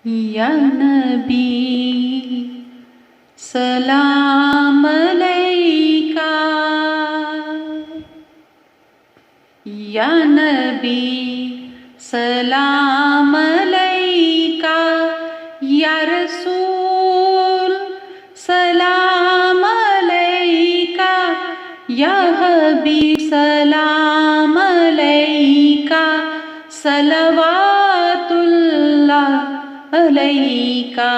या नबी सलाम अलैका, या नबी सलाम अलैका, या रसूल सलाम अलैका, या हबीब सलाम अलैका, सलवातुल्लाह अलैका,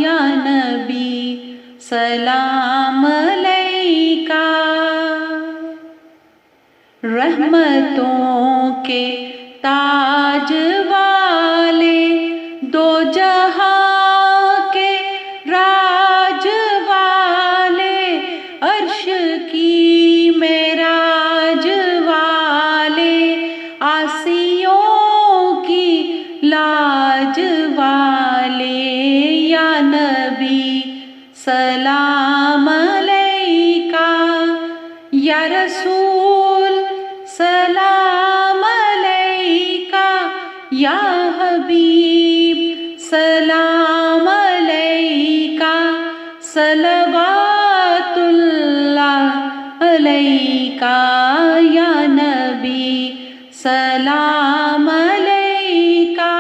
या नबी सलाम अलैका। रहमतों के ताज वाले, दो जहां के राज वाले, अर्श की मेराज वाले, आसियों की लाज वाले, या नबी सलाम अलैका, या रसूल सलाम अलैका, या हबीब सलाम अलैका, सलवातुल्लाह अलैका, या नबी सलाम अलैका।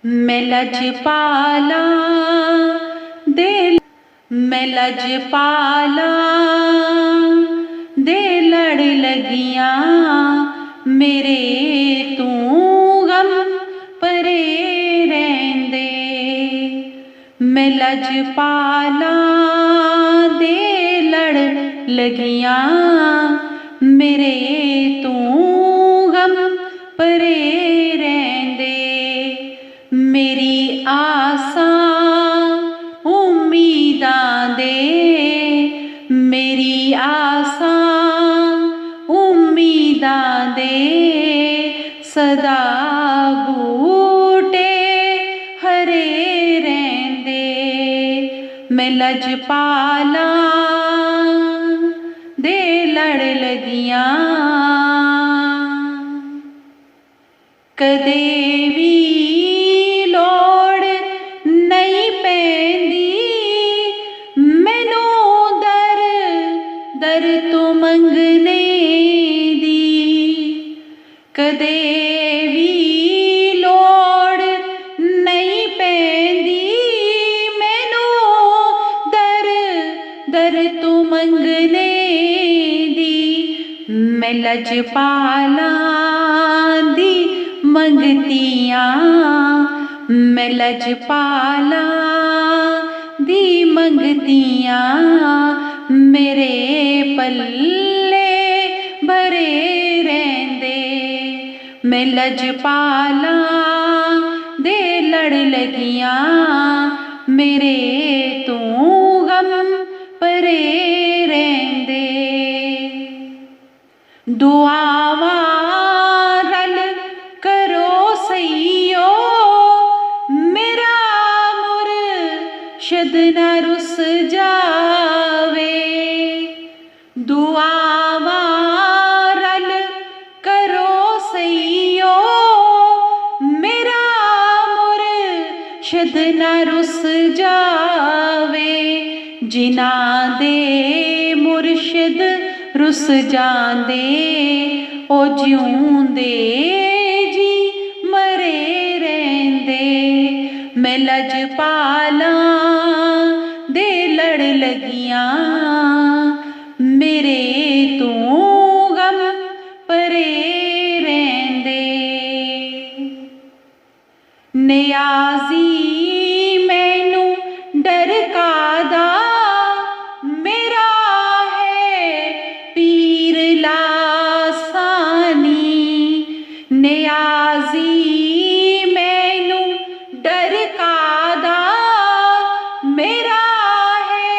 मैं लजपाला दे लड़ लगियां, मेरे तू गम परे रहिंदे। मैं लजपाला दे लड़ लगियां, मेरे तू गम परे रहिंदे। मेरी आसां उम्मीदां दे, मेरी आसां उम्मीदां दे, सदा बूटे हरे रहिंदे। मैं लजपाला दे लड़ लगियां, कदे भी लोड़ नहीं पैंदी मैनू दर दर तो मंगने दी। कदे भी लोड़ नहीं पैंदी मैनू दर दर तो मंगने दी। मैं लजपाला दी मंगतियां, मैं लजपाला दी मंगतियां, मेरे पल्ले भरे रहिंदे। मैं लजपाला दे लड़ लगियां, मेरे तू गम परे रहिंदे। दुआवां रल करो सईयो, मेरा मुर्शद न रुस जावे। दुआवां रल करो सईयो, मेरा मुर्शद न रुस जावे। जिन्हां दे मुर्शद रुस जांदे, ओ जिउंदे जी मरे रहिंदे। मैं लजपाला दे लड़ लगियां, मेरे तू गम परे रहिंदे। नियाज़ी मैनू डर कादा, मेरा है पीर लासानी। नियाज़ी मैनू डर कादा, मेरा है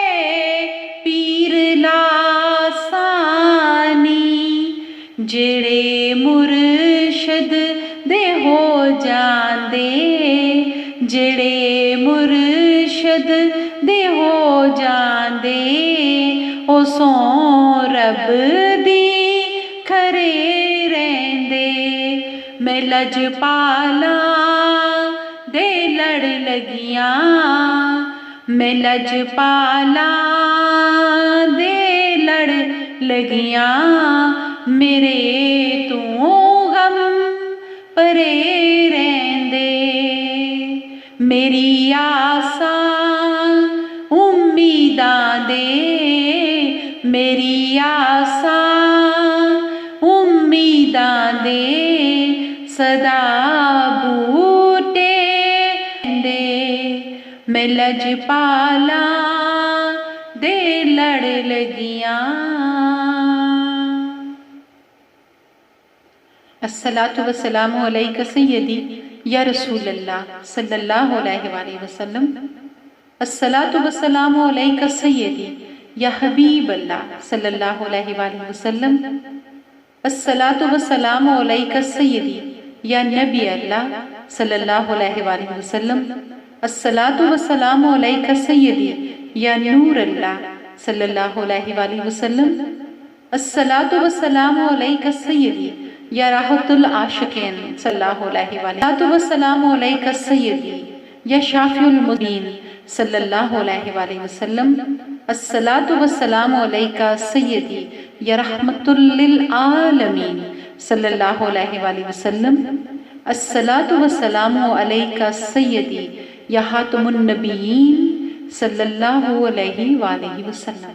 पीर लासानी। जेड़े मुर्शद दे हो जांदे, जेड़े मुर्शद दे हो जांदे, ओ सो रब दी खरे रहिंदे। मैं लजपाला दे लड़ लगियां, मैं लजपाला दे लड़ लगियां, मेरे तू गम परे रहिंदे, मेरी आसा उम्मीदां दे, मेरी आसा उम्मीदां दे सदा बूटे दे, मैं लजपाला दे लड़ लगियां। अस्सलातु वस्सलामु अलैका सय्यदी या रसूल अल्लाह सल्लल्लाहु अलैहि वसल्लम। अस्सलातु वस्सलामु अलैका सय्यदी या हबीब अल्लाह सल्लल्लाहु अलैहि वसल्लम। अस्सलातु वस्सलामु अलैका सय्यदी या नबी अल्लाह सल्लल्लाहु अलैहि वसल्लम। अस्सलातु वस्सलामु अलैका सय्यदी या नूर अल्लाह सल्लल्लाहु अलैहि वसल्लम। अस्सलातु वस्सलामु अलैका सय्यदी या राहतुल आशिकीन सल्लल्लाहु अलैहि वसल्लम। अलैका सय्यदी या शाफिउल मुज़नीन सल्लल्लाहु अलैहि वसल्लम। अस्सलातु वस्सलामु अलैका सय्यदी या रहमतुल लिल आलमीन सल्लल्लाहु अलैहि वसल्लम। अस्सलातु वस्सलामु अलैका सय्यदी या खातमुन नबिय्यीन सल्लल्लाहु अलैहि वसल्लम।